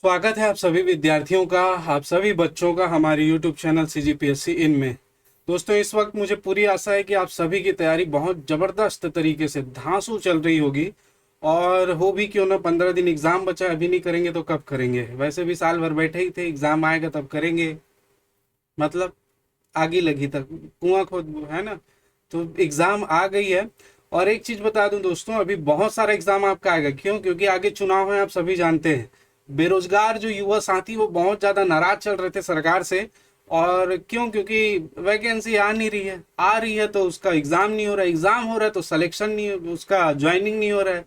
स्वागत है आप सभी विद्यार्थियों का, आप सभी बच्चों का हमारे YouTube चैनल CGPSC इन में। दोस्तों, इस वक्त मुझे पूरी आशा है कि आप सभी की तैयारी बहुत ज़बरदस्त तरीके से धांसू चल रही होगी। और हो भी क्यों ना, 15 दिन एग्ज़ाम बचा है, अभी नहीं करेंगे तो कब करेंगे। वैसे भी साल भर बैठे ही थे, एग्ज़ाम आएगा तब करेंगे। मतलब आगी लगी तक कुआं खोद, है ना। तो एग्ज़ाम आ गई है। और एक चीज़ बता दूं दोस्तों, अभी बहुत सारा एग्ज़ाम आपका आएगा। क्यों? क्योंकि आगे चुनाव है, आप सभी जानते हैं। बेरोजगार जो युवा साथी वो बहुत ज़्यादा नाराज चल रहे थे सरकार से। और क्यों? क्योंकि वैकेंसी आ नहीं रही है, आ रही है तो उसका एग्ज़ाम नहीं हो रहा है, एग्ज़ाम हो रहा है तो सिलेक्शन नहीं, उसका ज्वाइनिंग नहीं हो रहा है।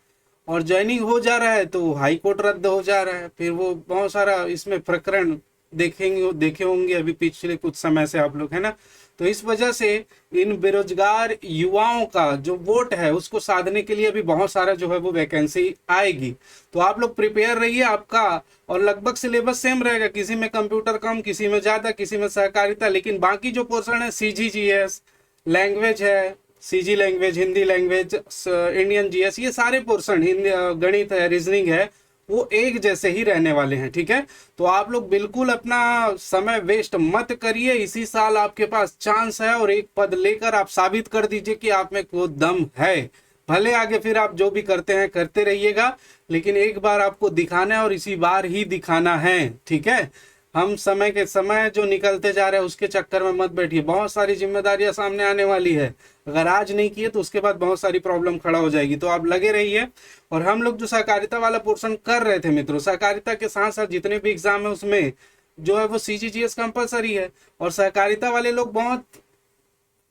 और ज्वाइनिंग हो जा रहा है तो हाई कोर्ट रद्द हो जा रहा है। फिर वो बहुत सारा इसमें प्रकरण देखे होंगे अभी पिछले कुछ समय से आप लोग, है ना। तो इस वजह से इन बेरोजगार युवाओं का जो वोट है उसको साधने के लिए अभी बहुत सारा जो है वो वैकेंसी आएगी। तो आप लोग प्रिपेयर रहिए आपका। और लगभग सिलेबस सेम रहेगा, किसी में कंप्यूटर कम, किसी में ज़्यादा, किसी में सहकारिता। लेकिन बाकी जो पोर्शन है, CGGS, लैंग्वेज है, CG language, Hindi language, Indian GS, ये सारे पोर्शन, हिंदी गणित है, रीजनिंग है, वो एक जैसे ही रहने वाले हैं। ठीक है। तो आप लोग बिल्कुल अपना समय वेस्ट मत करिए। इसी साल आपके पास चांस है और एक पद लेकर आप साबित कर दीजिए कि आप में वो दम है। भले आगे फिर आप जो भी करते हैं करते रहिएगा, लेकिन एक बार आपको दिखाना है और इसी बार ही दिखाना है। ठीक है। हम समय के समय जो निकलते जा रहे हैं उसके चक्कर में मत बैठिए। बहुत सारी जिम्मेदारियां सामने आने वाली है। अगर आज नहीं किए तो उसके बाद बहुत सारी प्रॉब्लम खड़ा हो जाएगी। तो आप लगे रहिए। और हम लोग जो सहकारिता वाला पोर्शन कर रहे थे मित्रों, सहकारिता के साथ साथ जितने भी एग्जाम है उसमें जो है वो CGGS कंपलसरी है। और सहकारिता वाले लोग बहुत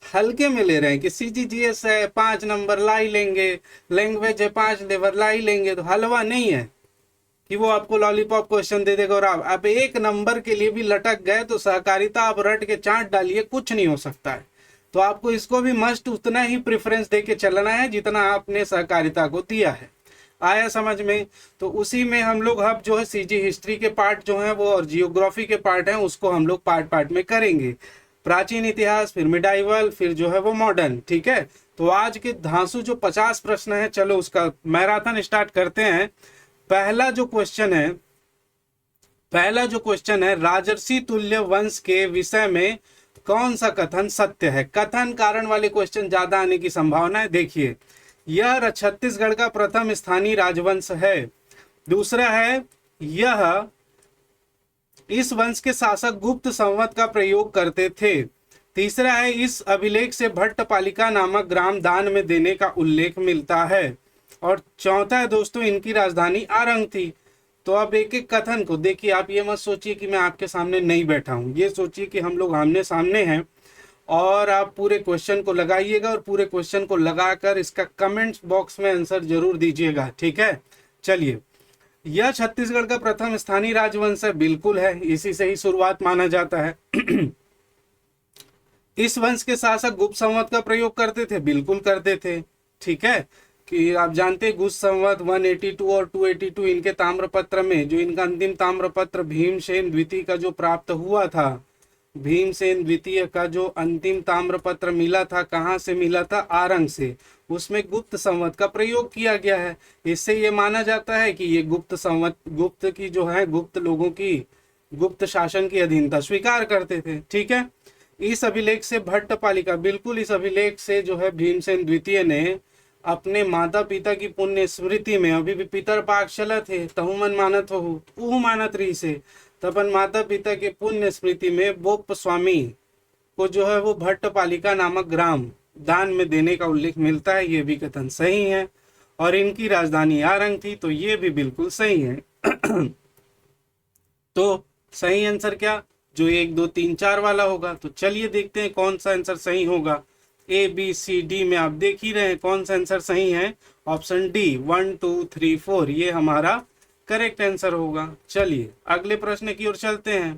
हल्के में ले रहे हैं कि CGGS है 5 नंबर ला ही लेंगे, लैंग्वेज है 5 नंबर ला ही लेंगे। तो हलवा नहीं है कि वो आपको लॉलीपॉप क्वेश्चन दे देगा और आप 1 नंबर के लिए भी लटक गए तो सहकारिता आप रट के चाट डालिए, कुछ नहीं हो सकता है। तो आपको इसको भी मस्ट उतना ही प्रेफरेंस दे के चलना है जितना आपने सहकारिता को दिया है। आया समझ में? तो उसी में हम लोग अब जो है CG हिस्ट्री के पार्ट जो है वो और जियोग्राफी के पार्ट हैं उसको हम लोग पार्ट पार्ट में करेंगे। प्राचीन इतिहास, फिर मिडाइवल, फिर जो है वो मॉडर्न। ठीक है। तो आज के धांसू जो 50 प्रश्न है, चलो उसका मैराथन स्टार्ट करते हैं। पहला जो क्वेश्चन है पहला जो क्वेश्चन है, राजर्षि तुल्य वंश के विषय में कौन सा कथन सत्य है? कथन कारण वाले क्वेश्चन ज्यादा आने की संभावना है। देखिए, यह छत्तीसगढ़ का प्रथम स्थानीय राजवंश है। दूसरा है, यह इस वंश के शासक गुप्त संवत का प्रयोग करते थे। तीसरा है, इस अभिलेख से भट्टपालिका नामक ग्राम दान में देने का उल्लेख मिलता है। और चौथा है दोस्तों, इनकी राजधानी आरंग थी। तो अब एक एक कथन को देखिए। आप ये मत सोचिए कि मैं आपके सामने नहीं बैठा हूं, ये सोचिए कि हम लोग आमने सामने हैं। और आप पूरे क्वेश्चन को लगाइएगा और पूरे क्वेश्चन को लगाकर इसका कमेंट्स बॉक्स में आंसर जरूर दीजिएगा। ठीक है। चलिए, यह छत्तीसगढ़ का प्रथम स्थानीय राजवंश है, बिल्कुल है, इसी से ही शुरुआत माना जाता है। इस वंश के शासक गुप्त संवत का प्रयोग करते थे, बिल्कुल करते थे। ठीक है। कि आप जानते हैं गुप्त संवत 182 और 282 इनके ताम्रपत्र में, जो इनका अंतिम ताम्रपत्र भीमसेन द्वितीय का जो प्राप्त हुआ था, भीमसेन द्वितीय का जो अंतिम ताम्रपत्र मिला था, कहाँ से मिला था? आरंग से। उसमें गुप्त संवत का प्रयोग किया गया है। इससे ये माना जाता है कि ये गुप्त संवत, गुप्त की जो है, गुप्त लोगों की, गुप्त शासन की अधीनता स्वीकार करते थे। ठीक है। इस अभिलेख से भट्टपालिका, बिल्कुल इस अभिलेख से जो है भीमसेन द्वितीय ने अपने माता पिता की पुण्य स्मृति में, अभी भी पितर पाक चलत है, तहु मन मानत हो उहु मानत रही से, तपन माता पिता के पुण्य स्मृति में बोप स्वामी को जो है वो भट्टपालिका नामक ग्राम दान में देने का उल्लेख मिलता है। ये भी कथन सही है। और इनकी राजधानी आरंग थी, तो ये भी बिल्कुल सही है। तो सही आंसर क्या? जो 1 2 3 4 वाला होगा। तो चलिए देखते हैं कौन सा आंसर सही होगा। ABCD में आप देख ही रहे हैं कौन सा आंसर सही है। ऑप्शन डी 1 2 3 4 ये हमारा करेक्ट आंसर होगा। चलिए अगले प्रश्न की ओर चलते हैं।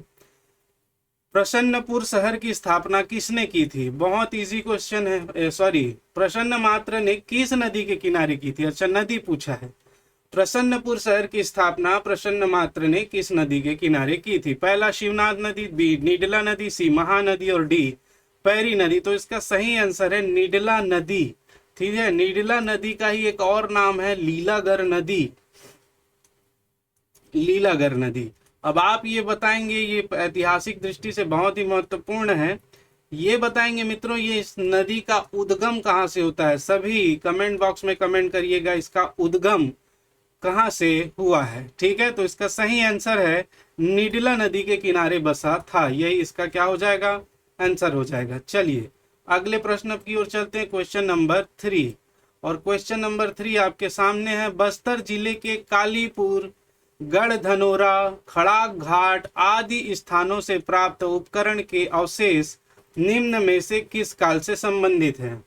प्रसन्नपुर शहर की स्थापना किसने की थी? बहुत इजी क्वेश्चन है। सॉरी, प्रसन्न मात्र ने किस नदी के किनारे की थी? अच्छा, नदी पूछा है। प्रसन्नपुर शहर की स्थापना प्रसन्न मात्र ने किस नदी के किनारे की थी? पहला शिवनाथ नदी, बी निडला नदी, सी महानदी और डी पैरी नदी। तो इसका सही आंसर है निडला नदी। ठीक है। निडला नदी का ही एक और नाम है लीलागर नदी। लीलागर नदी। अब आप ये बताएंगे, ये ऐतिहासिक दृष्टि से बहुत ही महत्वपूर्ण है, ये बताएंगे मित्रों ये इस नदी का उद्गम कहाँ से होता है। सभी कमेंट बॉक्स में कमेंट करिएगा इसका उद्गम कहाँ से हुआ है। ठीक है, तो इसका सही आंसर है निडला नदी के किनारे बसा था। यही इसका क्या हो जाएगा, आंसर हो जाएगा। चलिए अगले प्रश्न की ओर चलते हैं, क्वेश्चन नंबर 3। और क्वेश्चन नंबर 3 आपके सामने है, बस्तर जिले के कालीपुर, गढ़धनोरा, खड़ाक घाट आदि स्थानों से प्राप्त उपकरण के अवशेष निम्न में से किस काल से संबंधित हैं।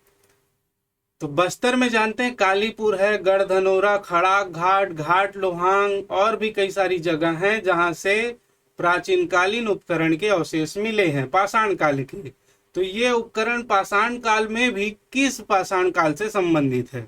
तो बस्तर में जानते हैं कालीपुर है, गढ़धनोरा, खड़ाक घाट, घाट लोहांग और भी कई सारी जगह हैं जहां से प्राचीन कालीन उपकरण के अवशेष मिले हैं, पाषाण काल के। तो ये उपकरण पाषाण काल में भी किस पाषाण काल से संबंधित है,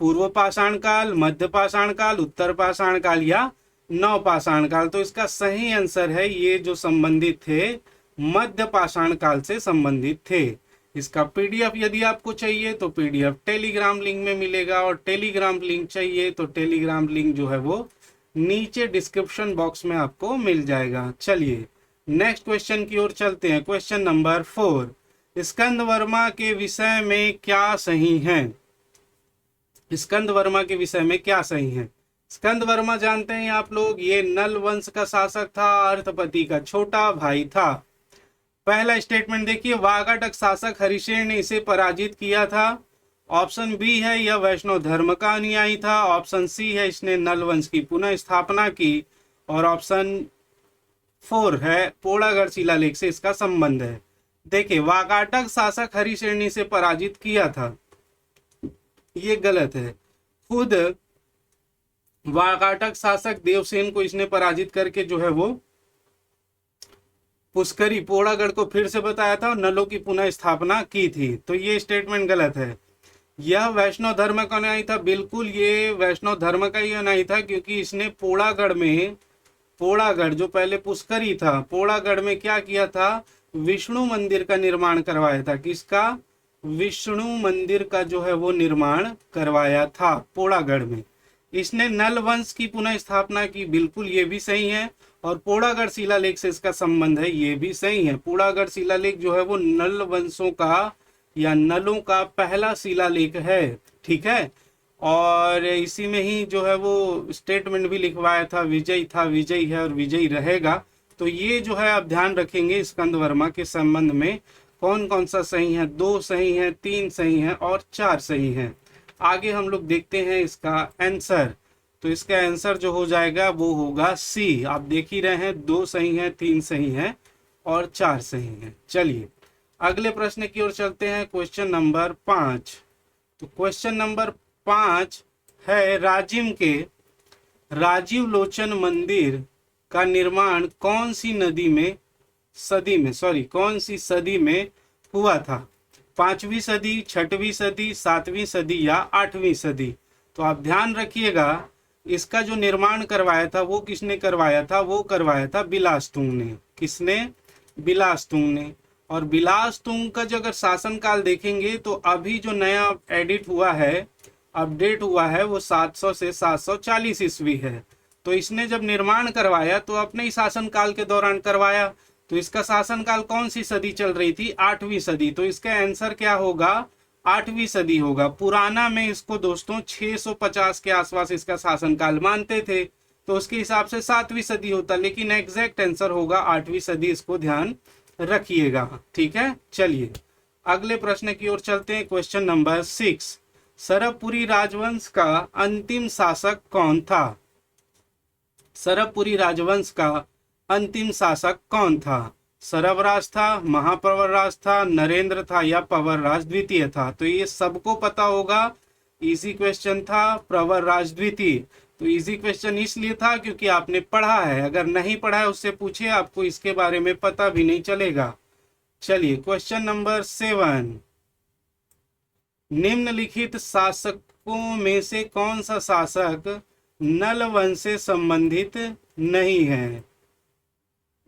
पूर्व पाषाण काल, मध्य पाषाण काल, उत्तर पाषाण काल या नव पाषाण काल। तो इसका सही आंसर है ये जो संबंधित थे मध्य पाषाण काल से संबंधित थे। इसका पीडीएफ यदि आपको चाहिए तो पीडीएफ टेलीग्राम लिंक में मिलेगा, और टेलीग्राम लिंक चाहिए तो टेलीग्राम लिंक जो है वो नीचे डिस्क्रिप्शन बॉक्स में आपको मिल जाएगा। चलिए नेक्स्ट क्वेश्चन की ओर चलते हैं, क्वेश्चन नंबर 4। स्कंद वर्मा के विषय में क्या सही है। स्कंद वर्मा के विषय में क्या सही है। स्कंद वर्मा जानते हैं आप लोग, ये नल वंश का शासक था, अर्थपति का छोटा भाई था। पहला स्टेटमेंट देखिए, वागाटक शासक हरिशेन ने इसे पराजित किया था। ऑप्शन बी है यह वैष्णव धर्म का अनुयायी था। ऑप्शन सी है इसने नल वंश की पुनः स्थापना की। और ऑप्शन 4 है पोड़ागढ़ शिलालेख से इसका संबंध है। देखिए वागाटक शासक हरिशेन ने इसे पराजित किया था, ये गलत है। खुद वागाटक शासक देवसेन को इसने पराजित करके जो है वो पुष्करी पोड़ागढ़ को फिर से बताया था और नलों की पुनः स्थापना की थी। तो ये स्टेटमेंट गलत है। यह वैष्णव धर्म का अनुयायी था, बिल्कुल ये वैष्णव धर्म का ही अनुयायी था, क्योंकि इसने पोड़ागढ़ जो पहले पुष्करी था, पोड़ागढ़ में क्या किया था, विष्णु मंदिर का निर्माण करवाया था। किसका, विष्णु मंदिर का जो है वो निर्माण करवाया था पोड़ागढ़ में। इसने नल वंश की पुनः स्थापना की, बिल्कुल ये भी सही है। और पोड़ागढ़ शिलालेख से इसका संबंध है, ये भी सही है। पोड़ागढ़ शिलालेख जो है वो नल वंशों का या नलों का पहला शिलालेख है। ठीक है, और इसी में ही जो है वो स्टेटमेंट भी लिखवाया था, विजयी था, विजयी है और विजयी रहेगा। तो ये जो है आप ध्यान रखेंगे स्कंद वर्मा के संबंध में कौन कौन सा सही है। 2 सही है, 3 सही है और 4 सही है। आगे हम लोग देखते हैं इसका आंसर। तो इसका आंसर जो हो जाएगा वो होगा सी। आप देख ही रहे हैं 2 सही है, 3 सही है और 4 सही है। चलिए अगले प्रश्न की ओर चलते हैं, क्वेश्चन नंबर 5। तो क्वेश्चन नंबर 5 है, राजिम के राजीव लोचन मंदिर का निर्माण कौन सी सदी में हुआ था। 5वीं सदी, 6वीं सदी, 7वीं सदी या 8वीं सदी। तो आप ध्यान रखिएगा इसका जो निर्माण करवाया था वो किसने करवाया था, वो करवाया था बिलासतुंग ने। किसने, बिलासतुंग ने। और बिलासतुंग का जो अगर शासनकाल देखेंगे तो अभी जो नया एडिट हुआ है, अपडेट हुआ है, वो 700 से 740 ईस्वी है। तो इसने जब निर्माण करवाया तो अपने ही शासनकाल के दौरान करवाया। तो इसका शासनकाल कौन सी सदी चल रही थी, 8वीं सदी। तो इसका आंसर क्या होगा, 8वीं सदी होगा। पुराना में इसको दोस्तों 650 के आसपास इसका शासनकाल मानते थे, तो उसके हिसाब से 7वीं सदी होता, लेकिन एग्जैक्ट आंसर होगा 8वीं सदी। इसको ध्यान रखिएगा। ठीक है, चलिए अगले प्रश्न की ओर चलते हैं, क्वेश्चन नंबर 6। सरबपुरी राजवंश का अंतिम शासक कौन था। सरबपुरी राजवंश का अंतिम शासक कौन था। सरबराज था, महाप्रवरराज था, नरेंद्र था या प्रवरराज द्वितीय था। तो ये सबको पता होगा, इजी क्वेश्चन था, प्रवरराज द्वितीय। तो इजी क्वेश्चन इसलिए था क्योंकि आपने पढ़ा है, अगर नहीं पढ़ा है उससे पूछिए, आपको इसके बारे में पता भी नहीं चलेगा। चलिए क्वेश्चन नंबर 7। निम्नलिखित शासकों में से कौन सा शासक नल वंश से संबंधित नहीं है।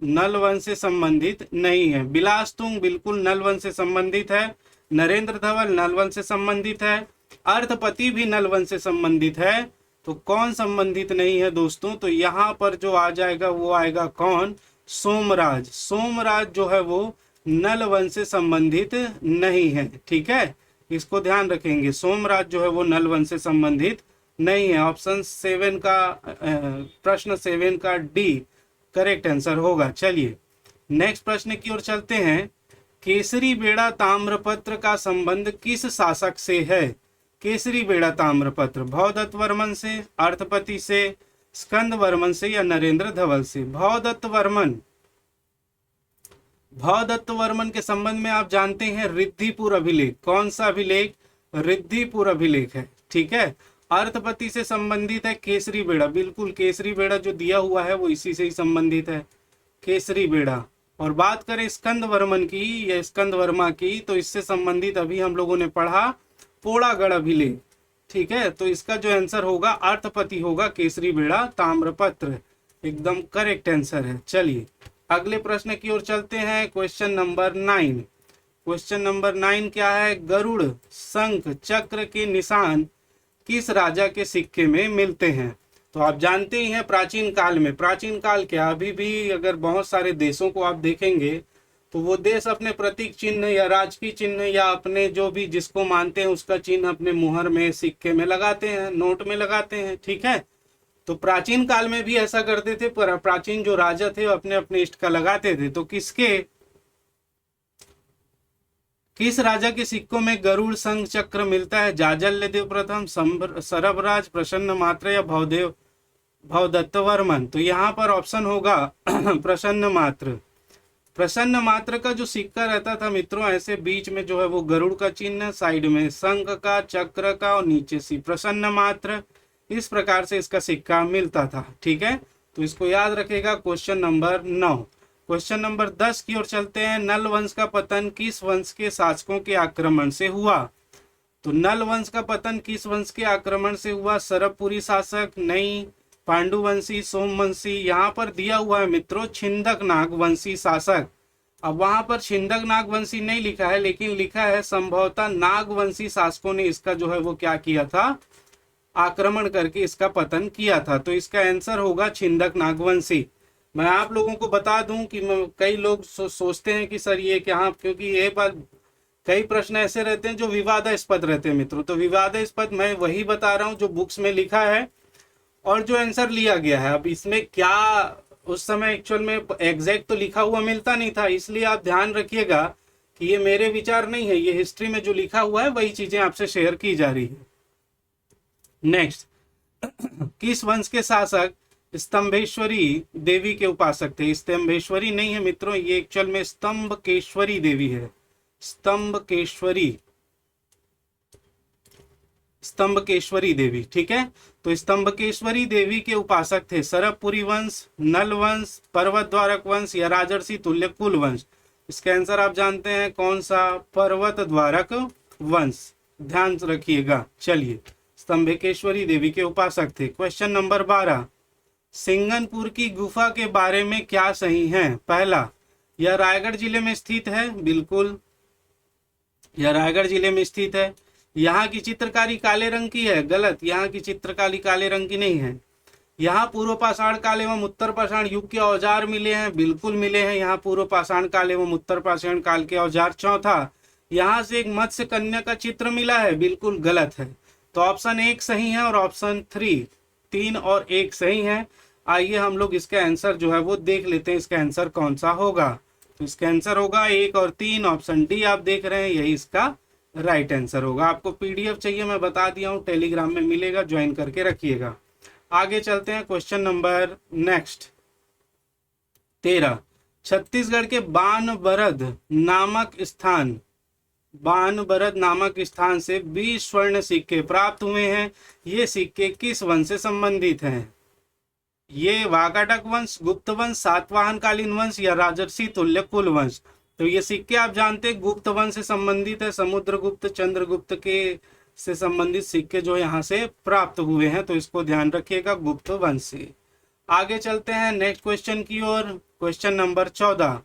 नल वंश से संबंधित नहीं है। बिलासतुंग बिल्कुल नल वंश से संबंधित है। नरेंद्र धवल नल वंश से संबंधित है। अर्थपति भी नल वंश से संबंधित है। तो कौन संबंधित नहीं है दोस्तों? तो यहाँ पर जो आ जाएगा वो आएगा कौन? सोमराज। सोमराज जो है वो नल वंश से संबंधित नहीं है। ठीक है, इसको ध्यान रखेंगे। सोमराज जो है वो नल वंश से संबंधित नहीं है। ऑप्शन 7 का प्रश्न 7 का डी करेक्ट आंसर होगा। चलिए नेक्स्ट प्रश्न की ओर चलते हैं। केसरी बेड़ा ताम्रपत्र का संबंध किस शासक से है? केसरी बेड़ा ताम्रपत्र भवदत्त वर्मन से, अर्थपति से, स्कंद वर्मन से या नरेंद्र धवल से? भवदत्त वर्मन। भवदत्त वर्मन के संबंध में आप जानते हैं रिद्धिपुर अभिलेख। कौन सा अभिलेख? रिद्धिपुर अभिलेख है। ठीक है, अर्थपति से संबंधित है केसरी बेड़ा। बिल्कुल, केसरी बेड़ा जो दिया हुआ है वो इसी से ही संबंधित है, केसरी बेड़ा। और बात करें स्कंद वर्मन की या स्कंद वर्मा की, तो इससे संबंधित अभी हम लोगों ने पढ़ा पोड़ागढ़ अभिलेख। ठीक है, तो इसका जो आंसर होगा अर्थपति होगा, केसरी बेड़ा ताम्रपत्र एकदम करेक्ट आंसर है। चलिए अगले प्रश्न की ओर चलते हैं। Question number 9। क्वेश्चन नंबर 9 क्या है? गरुड़, शंख, चक्र के निशान किस राजा के सिक्के में मिलते हैं? तो आप जानते ही हैं प्राचीन काल में, प्राचीन काल क्या अभी भी अगर बहुत सारे देशों को आप देखेंगे तो वो देश अपने प्रतीक चिन्ह या राजकीय चिन्ह या अपने जो भी जिसको मानते हैं उसका चिन्ह अपने मुहर में, सिक्के में लगाते हैं, नोट में लगाते हैं। ठीक है, तो प्राचीन काल में भी ऐसा करते थे। पर प्राचीन जो राजा थे वो अपने अपने इष्ट का लगाते थे। तो किस राजा के सिक्कों में गरुड़, शंख, चक्र मिलता है? जाजल्यदेव प्रथम, सरभराज, प्रसन्न मात्र या भवदत्त वर्मन? तो यहाँ पर ऑप्शन होगा प्रसन्न मात्र। प्रसन्न मात्र का जो सिक्का रहता था मित्रों, ऐसे बीच में जो है वो गरुड़ का चिन्ह, साइड में शंख का, चक्र का और नीचे सी प्रसन्न मात्र, इस प्रकार से इसका सिक्का मिलता था। ठीक है, तो इसको याद रखेगा। Question number 9। क्वेश्चन नंबर 10 की ओर चलते हैं। नल वंश का पतन किस वंश के शासकों के आक्रमण से हुआ? तो नल वंश का पतन किस वंश के आक्रमण से हुआ? सरबपुरी शासक, नहीं, पांडुवंशी, सोमवंशी। यहाँ पर दिया हुआ है मित्रों छिंदक नागवंशी शासक। अब वहां पर छिंदक नागवंशी नहीं लिखा है, लेकिन लिखा है संभवतः नागवंशी शासकों ने इसका जो है वो क्या किया था? आक्रमण करके इसका पतन किया था। तो इसका आंसर होगा छिंदक नागवंशी। मैं आप लोगों को बता दूं कि कई लोग सोचते हैं कि सर ये क्या, क्योंकि ये बात कई प्रश्न ऐसे रहते हैं जो विवादास्पद रहते हैं मित्रों। तो विवादास्पद मैं वही बता रहा हूं जो बुक्स में लिखा है और जो आंसर लिया गया है। अब इसमें क्या उस समय एक्चुअल में एग्जैक्ट तो लिखा हुआ मिलता नहीं था, इसलिए आप ध्यान रखिएगा कि ये मेरे विचार नहीं है, ये हिस्ट्री में जो लिखा हुआ है वही चीजें आपसे शेयर की जा रही है। नेक्स्ट, किस वंश के शासक स्तंभेश्वरी देवी के उपासक थे? स्तंभेश्वरी नहीं है मित्रों, ये एक्चुअल में स्तंभकेश्वरी देवी है। स्तंभकेश्वरी देवी। ठीक है, तो स्तंभकेश्वरी देवी के उपासक थे सरबपुरी वंश, नल वंश, पर्वत द्वारक वंश या राजर्षि तुल्य कुल वंश? इसका आंसर आप जानते हैं कौन सा? पर्वत द्वारक वंश। ध्यान रखिएगा। चलिए, स्तंभकेश्वरी देवी के उपासक थे। Question number 12। सिंगनपुर की गुफा के बारे में क्या सही है? पहला, यह रायगढ़ जिले में स्थित है। बिल्कुल, यह रायगढ़ जिले में स्थित है। यहाँ की चित्रकारी काले रंग की है। गलत, यहाँ की चित्रकारी काले रंग की नहीं है। यहाँ पूर्व पाषाण काल एवं उत्तर पाषाण युग के औजार मिले हैं। बिल्कुल मिले हैं, यहाँ पूर्व पाषाण काल एवं उत्तर पाषाण काल के औजार। चौथा, यहाँ से एक मत्स्य कन्या का चित्र मिला है। बिल्कुल गलत है। तो ऑप्शन 1 सही है और ऑप्शन 3 और 1 सही है। आइए हम लोग इसका आंसर जो है वो देख लेते हैं, इसका आंसर कौन सा होगा। तो इसका आंसर होगा 1 और 3, ऑप्शन डी आप देख रहे हैं, यही इसका राइट आंसर होगा। आपको पीडीएफ चाहिए मैं बता दिया हूँ, टेलीग्राम में मिलेगा, ज्वाइन करके रखिएगा। आगे चलते हैं। Question number next 13। छत्तीसगढ़ के बानबरद नामक स्थान से 20 स्वर्ण सिक्के प्राप्त हुए हैं। ये सिक्के किस वंश से संबंधित हैं? ये वाकाटक वंश, गुप्त वंश, सातवाहनकालीन वंश या राजर्षि तुल्य कुल वंश? तो ये सिक्के आप जानते हैं गुप्त वंश से संबंधित है। समुद्रगुप्त, चंद्रगुप्त के से संबंधित सिक्के जो यहाँ से प्राप्त हुए हैं, तो इसको ध्यान रखिएगा, गुप्त वंश से। आगे चलते हैं नेक्स्ट क्वेश्चन की ओर। Question number 14।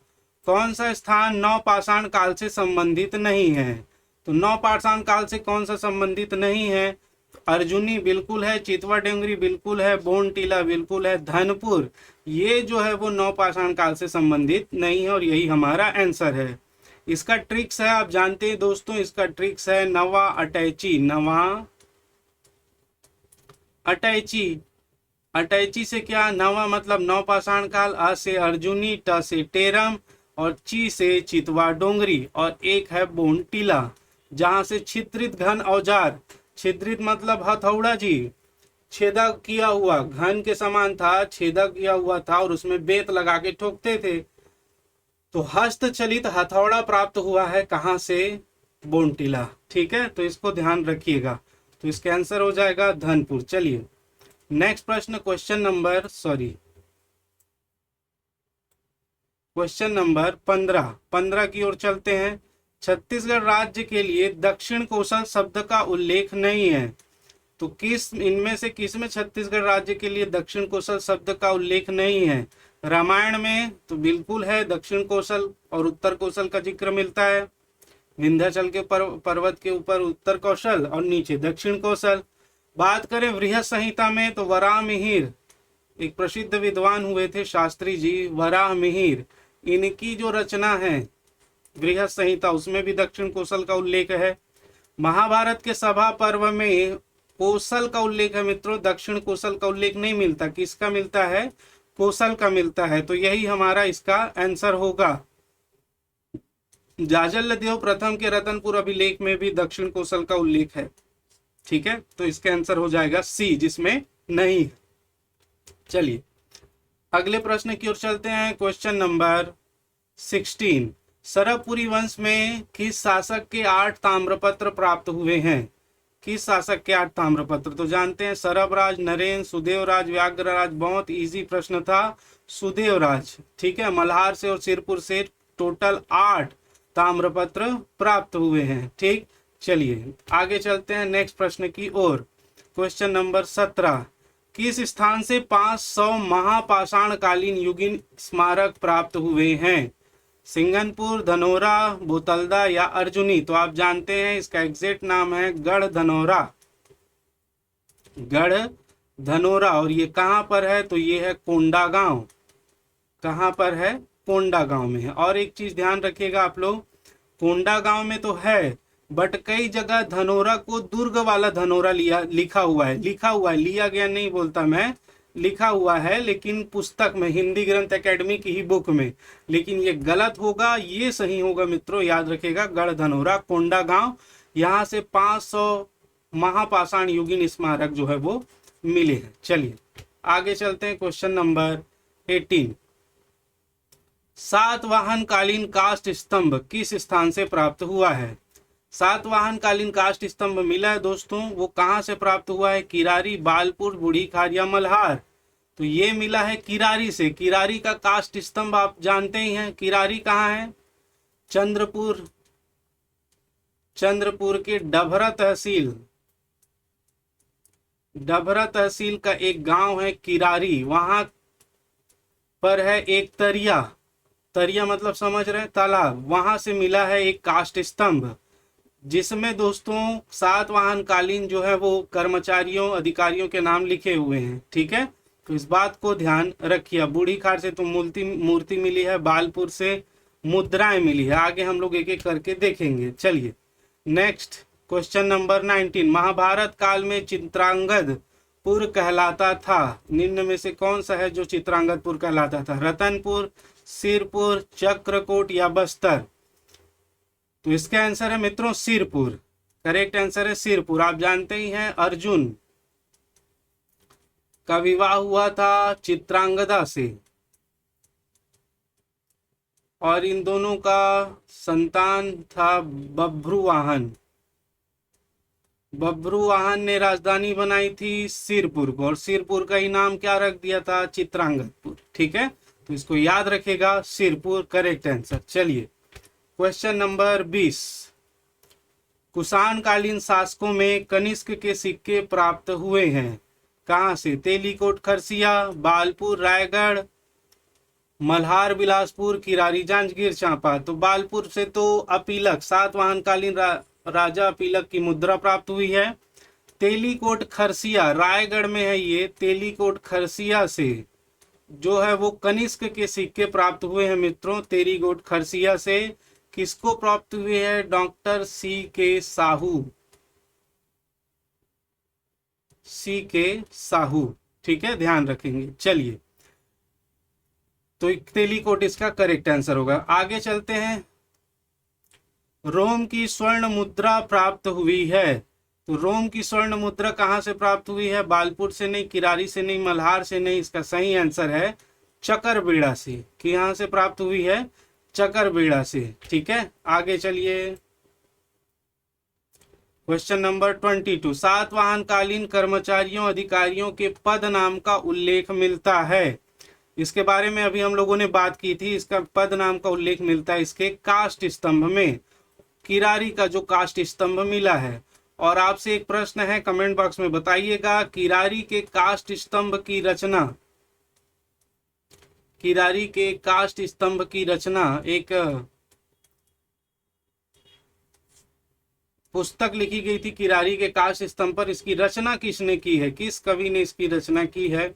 कौन सा स्थान नवपाषाण काल से संबंधित नहीं है? तो नवपाषाण काल से कौन सा संबंधित नहीं है? तो अर्जुनी बिल्कुल है, चितवा डोंगरी बिल्कुल है, बोन टीला बिल्कुल है, धनपुर ये जो है वो नवपाषाण काल से संबंधित नहीं है और यही हमारा आंसर है। इसका ट्रिक्स है, आप जानते हैं दोस्तों, इसका ट्रिक्स है नवा अटैची। नवा अटैची, अटैची से क्या, नवा मतलब नवपाषाण काल, अ से अर्जुनी, ट से टेरम और ची से चितवा डोंगरी और एक है बोन टीला, जहां से छिद्रित घन औजार, छिद्रित मतलब हथौड़ा जी, छेदक किया हुआ, घन के समान था, छेदक किया हुआ था और उसमें बेत लगा के ठोकते थे। तो हस्तचलित हथौड़ा प्राप्त हुआ है कहां से, बोन टीला। ठीक है, तो इसको ध्यान रखिएगा। तो इसका आंसर हो जाएगा धनपुर। चलिए नेक्स्ट प्रश्न, क्वेश्चन नंबर 15 की ओर चलते हैं। छत्तीसगढ़ राज्य के लिए दक्षिण कोसल शब्द का उल्लेख नहीं है, तो किस इनमें से किस में छत्तीसगढ़ राज्य के लिए दक्षिण कोसल शब्द का उल्लेख नहीं है। रामायण में तो बिल्कुल है, दक्षिण कोसल और उत्तर कोसल का जिक्र मिलता है। विंध्याचल के पर्वत के ऊपर उत्तर कौशल और नीचे दक्षिण कौशल। बात करें वृहत संहिता में तो वराह मिहिर, एक प्रसिद्ध विद्वान हुए थे शास्त्री जी, वराह मिहिर, इनकी जो रचना है वृहत संहिता, उसमें भी दक्षिण कोसल का उल्लेख है। महाभारत के सभा पर्व में कोसल का उल्लेख है मित्रों, दक्षिण कोसल का उल्लेख नहीं मिलता। किसका मिलता है, कोसल का मिलता है। तो यही हमारा इसका आंसर होगा। जाजल देव प्रथम के रतनपुर अभिलेख में भी दक्षिण कोसल का उल्लेख है। ठीक है, तो इसका आंसर हो जाएगा सी, जिसमें नहीं। चलिए अगले प्रश्न की ओर चलते हैं। क्वेश्चन नंबर 16, सरबपुरी वंश में किस शासक के 8 ताम्रपत्र प्राप्त हुए हैं। किस शासक के 8 ताम्रपत्र, तो जानते हैं सरबराज, नरेंद्र, सुदेवराज, व्याघ्रराज। बहुत इजी प्रश्न था, सुदेवराज। ठीक है, मल्हार से और सिरपुर से टोटल 8 ताम्रपत्र प्राप्त हुए हैं। ठीक, चलिए आगे चलते हैं नेक्स्ट प्रश्न की ओर। क्वेश्चन नंबर 17, किस स्थान से 500 महापाषाण कालीन युगीन स्मारक प्राप्त हुए हैं। सिंगनपुर, धनोरा, बोतलदा या अर्जुनी। तो आप जानते हैं इसका एग्जैक्ट नाम है गढ़ धनोरा, गढ़ धनोरा। और ये कहां पर है, तो ये है कोंडागांव। कहां पर है, कोंडागांव में है। और एक चीज ध्यान रखिएगा आप लोग, कोंडागांव में तो है बट कई जगह धनोरा को दुर्ग वाला धनोरा लिखा हुआ है, लिया गया नहीं बोलता मैं, लिखा हुआ है, लेकिन पुस्तक में, हिंदी ग्रंथ एकेडमी की ही बुक में। लेकिन ये गलत होगा, ये सही होगा मित्रों, याद रखिएगा गढ़ धनोरा, कोंडागांव। यहाँ से 500 महापाषाण युगीन स्मारक जो है वो मिले हैं। चलिए आगे चलते हैं। क्वेश्चन नंबर 18, सातवाहन कालीन काष्ठ स्तंभ किस स्थान से प्राप्त हुआ है। सातवाहन कालीन काष्ठ स्तंभ मिला है दोस्तों, वो कहां से प्राप्त हुआ है, किरारी, बालपुर, बूढ़ी खार या मल्हार। तो ये मिला है किरारी से। किरारी का काष्ठ स्तंभ आप जानते ही हैं, किरारी कहाँ है, चंद्रपुर, चंद्रपुर के डभरा तहसील, डभरा तहसील का एक गांव है किरारी, वहां पर है एक तरिया, तरिया मतलब समझ रहे हैं, तालाब। वहां से मिला है एक काष्ठ स्तंभ, जिसमें दोस्तों सातवाहन कालीन जो है वो कर्मचारियों, अधिकारियों के नाम लिखे हुए हैं। ठीक है, तो इस बात को ध्यान रखिए। बूढ़ी खार से तो मूर्ति मिली है, बालपुर से मुद्राएं मिली है। आगे हम लोग एक एक करके देखेंगे। चलिए नेक्स्ट क्वेश्चन नंबर 19, महाभारत काल में चित्रांगदपुर कहलाता था, निम्न में से कौन सा है जो चित्रांगदपुर कहलाता था। रतनपुर, सिरपुर, चक्रकोट या बस्तर। तो इसका आंसर है मित्रों सिरपुर, करेक्ट आंसर है सिरपुर। आप जानते ही हैं अर्जुन का विवाह हुआ था चित्रांगदा से और इन दोनों का संतान था बभ्रुवाहन। बभ्रुवाहन ने राजधानी बनाई थी सिरपुर को और सिरपुर का ही नाम क्या रख दिया था, चित्रांगदपुर। ठीक है, तो इसको याद रखेगा, सिरपुर करेक्ट आंसर। चलिए क्वेश्चन नंबर 20, कुषाण कालीन शासकों में कनिष्क के सिक्के प्राप्त हुए हैं, कहां से, तेलीकोट, खरसिया, बालपुर, रायगढ़, मल्हार, बिलासपुर, किरारी, जांजगीर चांपा। तो बालपुर से तो अपीलक, सातवाहन कालीन राजा अपीलक की मुद्रा प्राप्त हुई है। तेलीकोट खरसिया रायगढ़ में है ये। तेलीकोट खरसिया से जो है वो कनिष्क के सिक्के प्राप्त हुए हैं मित्रों। तेलीकोट खरसिया से किसको प्राप्त हुए हैं? डॉक्टर सी के साहू। सी के साहू, ठीक है, ध्यान रखेंगे। चलिए, तो तेलीकोट इसका करेक्ट आंसर होगा। आगे चलते हैं। रोम की स्वर्ण मुद्रा प्राप्त हुई है। तो रोम की स्वर्ण मुद्रा कहां से प्राप्त हुई है? बालपुर से नहीं, किरारी से नहीं, मल्हार से नहीं। इसका सही आंसर है चकरबेड़ा से। कि यहां से प्राप्त हुई है? चकरबेड़ा से, ठीक है। आगे चलिए, क्वेश्चन नंबर 22। सातवाहनकालीन कर्मचारियों अधिकारियों के पद नाम का उल्लेख मिलता है। इसके बारे में अभी हम लोगों ने बात की थी। इसका पद नाम का उल्लेख मिलता है इसके काष्ठ स्तंभ में। किरारी का जो काष्ठ स्तंभ मिला है। और आपसे एक प्रश्न है, कमेंट बॉक्स में बताइएगा, किरारी के काष्ठ स्तंभ की रचना, किरारी के काष्ठ स्तंभ की रचना एक पुस्तक लिखी गई थी किरारी के काष्ठ स्तंभ पर। इसकी रचना किसने की है? किस कवि ने इसकी रचना की है?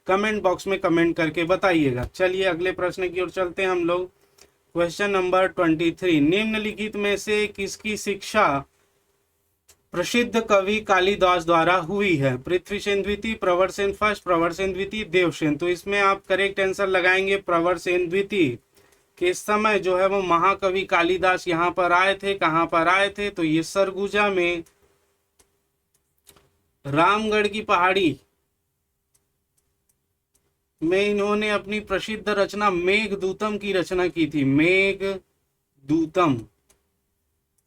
कमेंट बॉक्स में कमेंट करके बताइएगा। चलिए अगले प्रश्न की ओर चलते हैं हम लोग। Question number 23। निम्नलिखित में से किसकी शिक्षा प्रसिद्ध कवि कालिदास द्वारा हुई है? पृथ्वीसेन द्वितीय, प्रवरसेन फर्स्ट, प्रवरसेन द्वितीय, देवसेन। तो इसमें आप करेक्ट आंसर लगाएंगे प्रवरसेन द्वितीय। के समय जो है वो महाकवि कालिदास यहाँ पर आए थे। कहाँ पर आए थे? तो ये सरगुजा में रामगढ़ की पहाड़ी में इन्होंने अपनी प्रसिद्ध रचना मेघदूतम की रचना की थी। मेघदूतम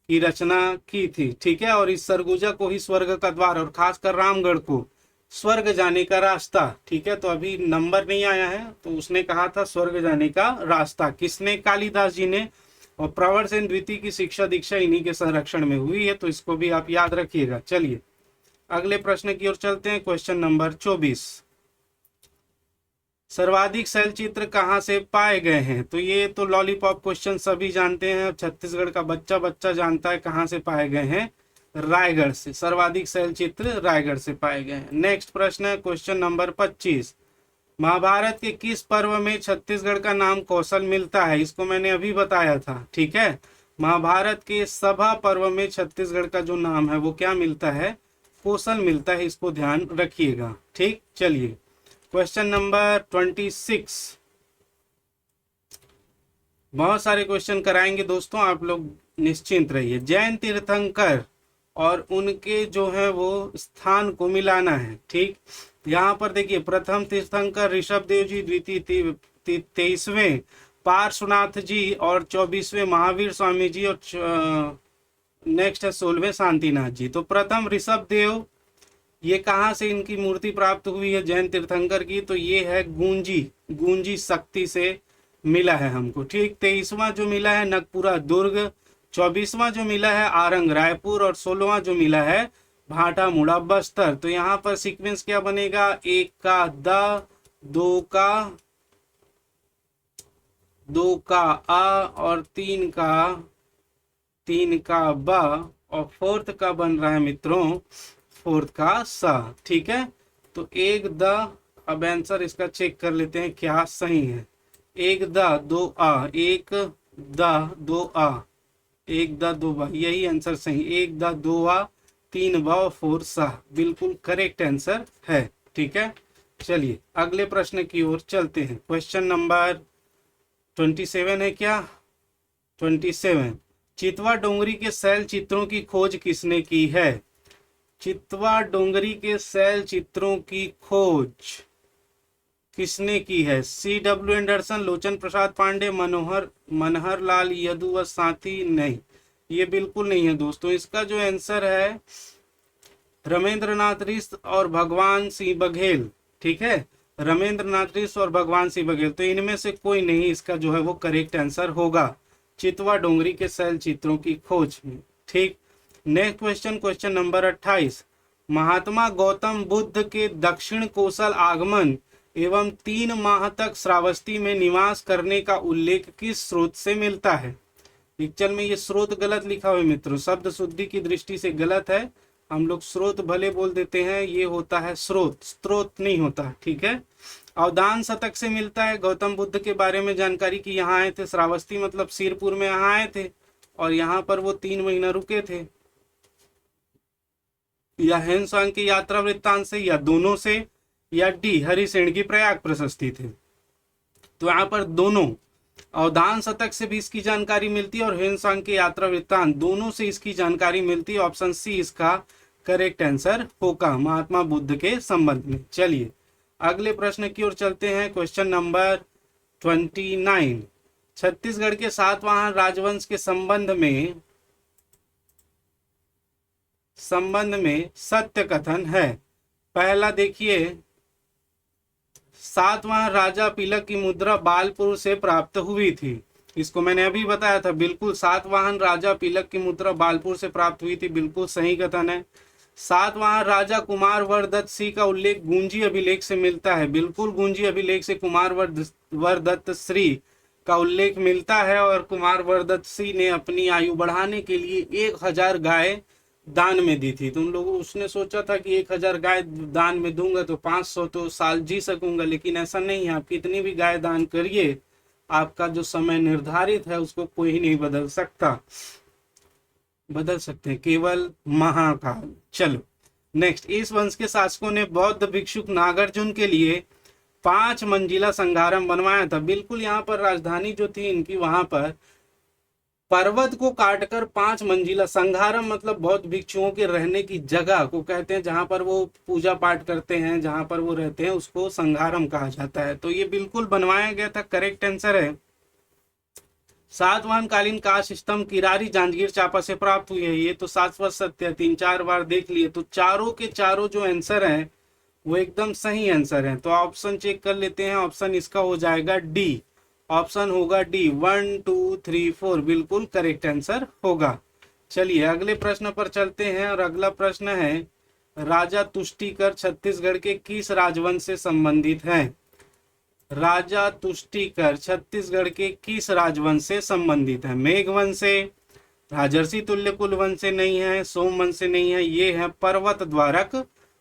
की रचना की थी, ठीक है। और इस सरगुजा को ही स्वर्ग का द्वार, और खासकर रामगढ़ को स्वर्ग जाने का रास्ता, ठीक है। तो अभी नंबर नहीं आया है, तो उसने कहा था स्वर्ग जाने का रास्ता। किसने? कालिदास जी ने। और प्रवरसेन द्वितीय की शिक्षा दीक्षा इन्हीं के संरक्षण में हुई है, तो इसको भी आप याद रखिएगा। चलिए अगले प्रश्न की ओर चलते हैं। Question number 24। सर्वाधिक शैलचित्र कहाँ से पाए गए हैं? तो ये तो लॉलीपॉप क्वेश्चन सभी जानते हैं, छत्तीसगढ़ का बच्चा बच्चा जानता है। कहाँ से पाए गए हैं? रायगढ़ से। सर्वाधिक शैलचित्र रायगढ़ से पाए गए हैं। नेक्स्ट प्रश्न है क्वेश्चन नंबर 25। महाभारत के किस पर्व में छत्तीसगढ़ का नाम कौशल मिलता है? इसको मैंने अभी बताया था, ठीक है। महाभारत के सभा पर्व में छत्तीसगढ़ का जो नाम है वो क्या मिलता है? कौशल मिलता है। इसको ध्यान रखिएगा, ठीक। चलिए क्वेश्चन नंबर 26। बहुत सारे क्वेश्चन कराएंगे दोस्तों, आप लोग निश्चिंत रहिए। जैन तीर्थंकर और उनके जो है वो स्थान को मिलाना है, ठीक। यहाँ पर देखिए, प्रथम तीर्थंकर ऋषभ देव जी, द्वितीय 23वें पार्श्वनाथ जी, और 24वें महावीर स्वामी जी, और नेक्स्ट है 16वें शांतिनाथ जी। तो प्रथम ऋषभ देव, ये कहाँ से इनकी मूर्ति प्राप्त हुई है जैन तीर्थंकर की? तो ये है गूंजी शक्ति से मिला है हमको, ठीक। 23वां जो मिला है नगपुरा दुर्ग, 24वां जो मिला है आरंग रायपुर, और 16वां जो मिला है भाटा मुड़ा बस्तर। तो यहाँ पर सीक्वेंस क्या बनेगा? 1 का द, 2 का आ, और 3 का ब, और 4th का बन रहा है मित्रों 4th का सा, ठीक है। तो 1 द, अब आंसर इसका चेक कर लेते हैं क्या सही है। 1 द 2 आ, 1 द 2 आ, 1 द 2 बा, यही आंसर सही। 1 द 2 आ, 3 ब, 4 सा, बिल्कुल करेक्ट आंसर है, ठीक है। चलिए अगले प्रश्न की ओर चलते हैं। क्वेश्चन नंबर 27 है क्या? 27। चितवा डोंगरी के शैल चित्रों की खोज किसने की है? चितवा डोंगरी के शैल चित्रों की खोज किसने की है? C.W. एंडरसन, लोचन प्रसाद पांडे, मनहर लाल यदु व साथी? नहीं, ये बिल्कुल नहीं है दोस्तों। इसका जो आंसर है रमेंद्रनाथ रिश्त और भगवान सिंह बघेल, ठीक है। रमेंद्रनाथ रिश्त और भगवान सिंह बघेल, तो इनमें से कोई नहीं इसका जो है वो करेक्ट आंसर होगा चितवा डोंगरी के शैल चित्रों की खोज में, ठीक। Next question, question number 28। Mahatma Gautam Buddha के दक्षिण कोसल आगमन एवं 3 माह तक श्रावस्ती में निवास करने का उल्लेख किस स्रोत से मिलता है? पिक्चर में ये स्रोत गलत लिखा हुआ है मित्रों, शब्द शुद्धि की दृष्टि से गलत है। हम लोग स्रोत भले बोल देते हैं, ये होता है स्रोत, स्त्रोत नहीं होता, ठीक है। अवदान शतक से मिलता है गौतम बुद्ध के बारे में जानकारी कि यहाँ आए थे, श्रावस्ती मतलब सिरपुर में यहाँ आए थे और यहाँ पर वो 3 महीना रुके थे। या हेनसांग की यात्रा वृत्तांत से, या दोनों से, या डी हरिसेन की प्रयाग प्रशस्ति थे। तो यहाँ पर दोनों, अवधान शतक से भी इसकी जानकारी मिलती है और हेनसांग की यात्रा वृत्तांत, दोनों से इसकी जानकारी मिलती है। ऑप्शन सी इसका करेक्ट आंसर होगा महात्मा बुद्ध के संबंध में। चलिए अगले प्रश्न की ओर चलते हैं। क्वेश्चन नंबर 29, छत्तीसगढ़ के सातवाहन राजवंश के संबंध में सत्य कथन है। पहला देखिए, सातवाहन राजा पिलक की मुद्रा बालपुर से प्राप्त हुई थी। इसको मैंने अभी बताया था, बिल्कुल सातवाहन राजा पिलक की मुद्रा बालपुर से प्राप्त हुई थी, बिल्कुल सही कथन है। सातवाहन राजा कुमार वरदत्त सिंह का उल्लेख गूंजी अभिलेख से मिलता है, बिल्कुल गूंजी अभिलेख से कुमार वरदत्त श्री का उल्लेख मिलता है। और कुमार वरदत्त सिंह ने अपनी आयु बढ़ाने के लिए 1000 गाय दान में दी थी। तुम लोग, उसने सोचा था कि 1000 गाय दान में दूंगा तो 500 तो साल जी सकूंगा, लेकिन ऐसा नहीं है। आप कितनी भी गाय दान करिए, आपका जो समय निर्धारित है उसको कोई नहीं बदल सकता, बदल सकते हैं केवल महाकाल। चलो नेक्स्ट, इस वंश के शासकों ने बौद्ध भिक्षुक नागार्जुन के लिए 5 मंजिला संघारम बनवाया था। बिल्कुल यहाँ पर राजधानी जो थी इनकी, वहां पर पर्वत को काटकर 5 मंजिला, संघारम मतलब बौद्ध भिक्षुओं के रहने की जगह को कहते हैं, जहां पर वो पूजा पाठ करते हैं, जहां पर वो रहते हैं, उसको संघारम कहा जाता है। तो ये बिल्कुल बनवाया गया था, करेक्ट आंसर है। सातवाहन कालीन कांस्य स्तंभ किरारी जांजगीर चांपा से प्राप्त हुई है। ये तो शाश्वत सत्य है, 3-4 बार देख लिए। तो चारों के चारों जो आंसर हैं वो एकदम सही आंसर है। तो ऑप्शन चेक कर लेते हैं। ऑप्शन इसका हो जाएगा डी, ऑप्शन होगा डी, 1 2 3 4 बिल्कुल करेक्ट आंसर होगा। चलिए अगले प्रश्न पर चलते हैं और अगला प्रश्न है, राजा तुष्टिकर छत्तीसगढ़ के किस राजवंश से संबंधित हैं? राजा तुष्टिकर छत्तीसगढ़ के किस राजवंश से संबंधित है? मेघवंश से, राजर्षि तुल्य कुल वंश से नहीं है, सोम वंश से नहीं है, ये है पर्वत द्वारक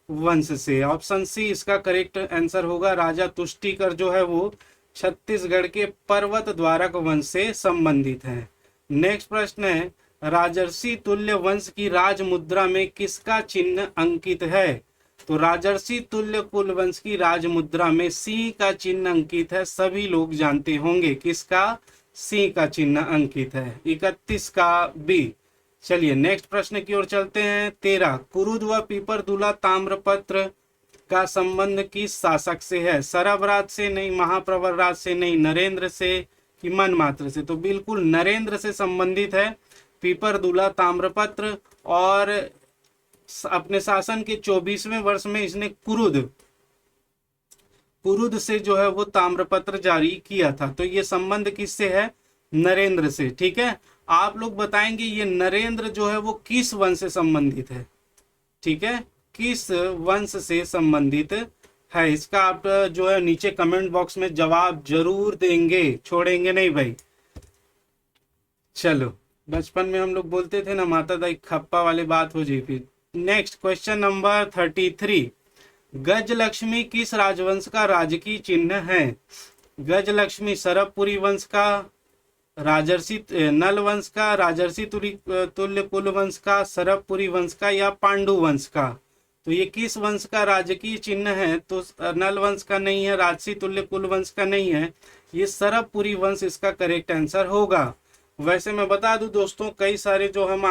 वंश से। ऑप्शन सी इसका करेक्ट आंसर होगा। राजा तुष्टिकर जो है वो छत्तीसगढ़ के पर्वत द्वारक वंश से संबंधित है। नेक्स्ट प्रश्न है, राजर्षि तुल्य वंश की राज मुद्रा में किसका चिन्ह अंकित है? तो राजर्षि तुल्य कुल वंश की राज मुद्रा में सिंह का चिन्ह अंकित है। सभी लोग जानते होंगे किसका, सिंह का चिन्ह अंकित है। 31 का बी। चलिए नेक्स्ट प्रश्न की ओर चलते हैं। 13, कुरुद व पीपरदुला ताम्रपत्र का संबंध किस शासक से है? सरबराज से नहीं, महाप्रवर राज से नहीं, नरेंद्र से कि मनमात्र से? तो बिल्कुल नरेंद्र से संबंधित है पीपरदुला ताम्रपत्र। और अपने शासन के 24वें वर्ष में इसने कुरुद से जो है वो ताम्रपत्र जारी किया था। तो ये संबंध किससे है? नरेंद्र से। ठीक है, आप लोग बताएंगे ये नरेंद्र जो है वो किस वंश से संबंधित है? ठीक है, किस वंश से संबंधित है? इसका आप जो है नीचे कमेंट बॉक्स में जवाब जरूर देंगे, छोड़ेंगे नहीं भाई। चलो, बचपन में हम लोग बोलते थे ना, माता दाई खप्पा वाली बात हो जाए फिर। नेक्स्ट क्वेश्चन नंबर 33, गजलक्ष्मी किस राजवंश का राजकीय चिन्ह है? गजलक्ष्मी सरबपुरी वंश का, राजर्षि नल वंश का, राजर्षि तुल्य कुल वंश का, सरबपुरी वंश का, या पांडु वंश का? तो ये किस वंश का राजकीय चिन्ह है? तो नल वंश का नहीं है, राजसी तुल्य कुल वंश का नहीं है, ये सरबपुरी वंश इसका करेक्ट आंसर होगा। वैसे मैं बता दूं दोस्तों, कई सारे जो हम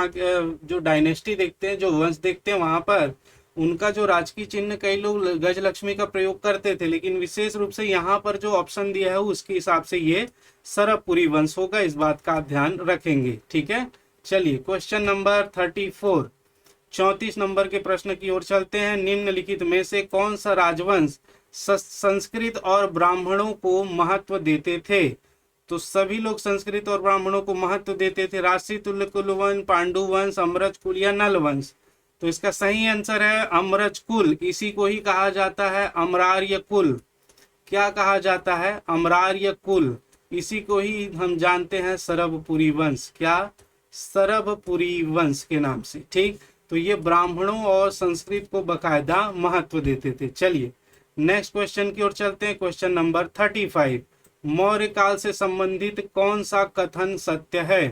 जो डायनेस्टी देखते हैं, जो वंश देखते हैं, वहां पर उनका जो राजकीय चिन्ह कई लोग गजलक्ष्मी का प्रयोग करते थे, लेकिन विशेष रूप से यहाँ पर जो ऑप्शन दिया है उसके हिसाब से ये सरबपुरी वंश होगा। इस बात का आप ध्यान रखेंगे। ठीक है, चलिए क्वेश्चन नंबर 34, 34 नंबर के प्रश्न की ओर चलते हैं। निम्नलिखित में से कौन सा राजवंश संस्कृत और ब्राह्मणों को महत्व देते थे? तो सभी लोग संस्कृत और ब्राह्मणों को महत्व देते थे। राजसी तुल्य कुल वंश, पांडु वंश, अमरज कुल या नल वंश? तो इसका सही आंसर है अमरज कुल। इसी को ही कहा जाता है अमरार्य कुल। क्या कहा जाता है? अमरार्य कुल। इसी को ही हम जानते हैं सरबपुरी वंश। क्या? सरबपुरी वंश के नाम से। ठीक, तो ये ब्राह्मणों और संस्कृत को बकायदा महत्व देते थे। चलिए नेक्स्ट क्वेश्चन की ओर चलते हैं। क्वेश्चन नंबर 35, मौर्य काल से संबंधित कौन सा कथन सत्य है?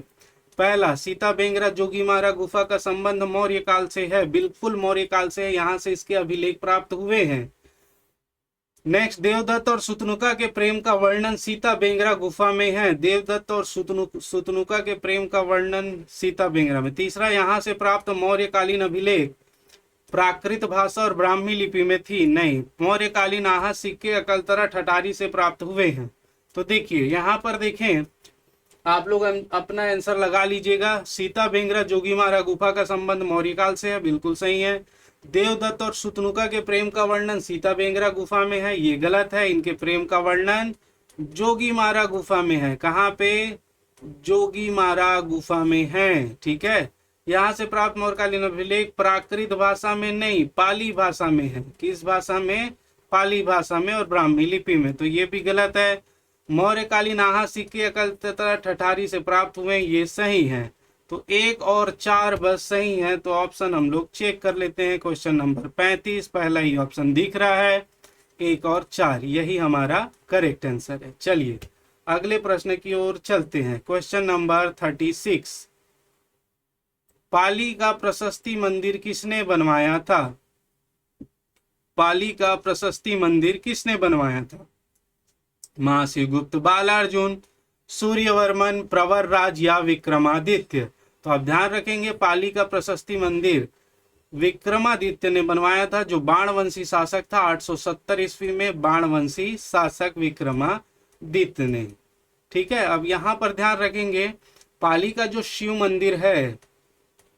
पहला, सीता बेंगरा जोगीमारा गुफा का संबंध मौर्य काल से है। बिल्कुल मौर्य काल से है, यहाँ से इसके अभिलेख प्राप्त हुए हैं। नेक्स्ट, देवदत्त और सुतनुका के प्रेम का वर्णन सीता बेंगरा गुफा में है। देवदत्त और सुतनुका के प्रेम का वर्णन सीता बेंगरा में। तीसरा, यहाँ से प्राप्त मौर्यकालीन अभिलेख प्राकृत भाषा और ब्राह्मी लिपि में थी। नहीं, मौर्यकालीन आहत सिक्के अकलतरा ठठारी से प्राप्त हुए हैं। तो देखिए यहाँ पर देखें, आप लोग अपना आंसर लगा लीजिएगा। सीता बेंगरा जोगीमारा गुफा का संबंध मौर्य काल से है, बिल्कुल सही है। देवदत्त और सुतनुका के प्रेम का वर्णन सीता बेंगरा गुफा में है, ये गलत है। इनके प्रेम का वर्णन जोगीमारा गुफा में है। कहाँ पे? जोगीमारा गुफा में है। ठीक है, यहाँ से प्राप्त मौर्यकालीन अभिलेख प्राकृत भाषा में नहीं, पाली भाषा में है। किस भाषा में? पाली भाषा में और ब्राह्मी लिपि में। तो ये भी गलत है। मौर्यकालीन आहा सिक्के अकलतरा ठठारी से प्राप्त हुए, ये सही है। तो 1 और 4 बस सही है। तो ऑप्शन हम लोग चेक कर लेते हैं। क्वेश्चन नंबर 35 पहला ही ऑप्शन दिख रहा है, 1 और 4 यही हमारा करेक्ट आंसर है। चलिए अगले प्रश्न की ओर चलते हैं। क्वेश्चन नंबर 36, पाली का प्रशस्ति मंदिर किसने बनवाया था? पाली का प्रशस्ति मंदिर किसने बनवाया था? महाशिवगुप्त, बालार्जुन, सूर्यवर्मन, प्रवरराज या विक्रमादित्य? तो आप ध्यान रखेंगे, पाली का प्रशस्ति मंदिर विक्रमादित्य ने बनवाया था, जो बाणवंशी शासक था। 870 ईस्वी में बाणवंशी शासक विक्रमादित्य ने। ठीक है, अब यहाँ पर ध्यान रखेंगे, पाली का जो शिव मंदिर है,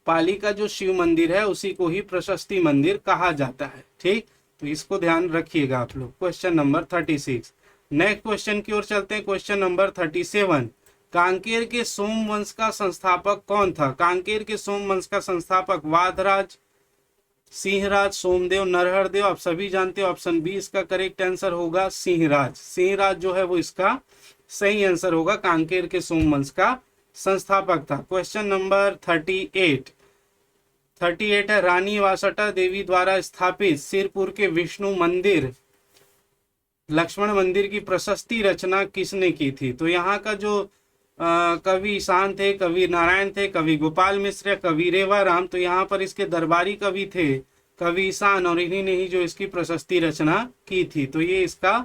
पाली का जो शिव मंदिर है उसी को ही प्रशस्ति मंदिर कहा जाता है। ठीक, तो इसको ध्यान रखिएगा आप लोग। क्वेश्चन नंबर 36, नेक्स्ट क्वेश्चन की ओर चलते हैं। क्वेश्चन नंबर 37, कांकेर के सोमवंश का संस्थापक कौन था? कांकेर के सोमवंश का संस्थापक वाधराज, सिंहराज, सोमदेव, नरहरदेव? आप सभी जानते हो ऑप्शन बी इसका करेक्ट आंसर होगा, सिंहराज। सिंहराज जो है वो इसका सही आंसर होगा, कांकेर के सोमवंश का संस्थापक था। क्वेश्चन नंबर 38 है, रानी वासटा देवी द्वारा स्थापित सिरपुर के विष्णु मंदिर लक्ष्मण मंदिर की प्रशस्ति रचना किसने की थी? तो यहाँ का जो कवि ईशान थे, कवि नारायण थे, कवि गोपाल मिश्र, कवि रेवाराम। तो यहाँ पर इसके दरबारी कवि थे कवि ईशान, और इन्हीं ने ही जो इसकी प्रशस्ति रचना की थी। तो ये इसका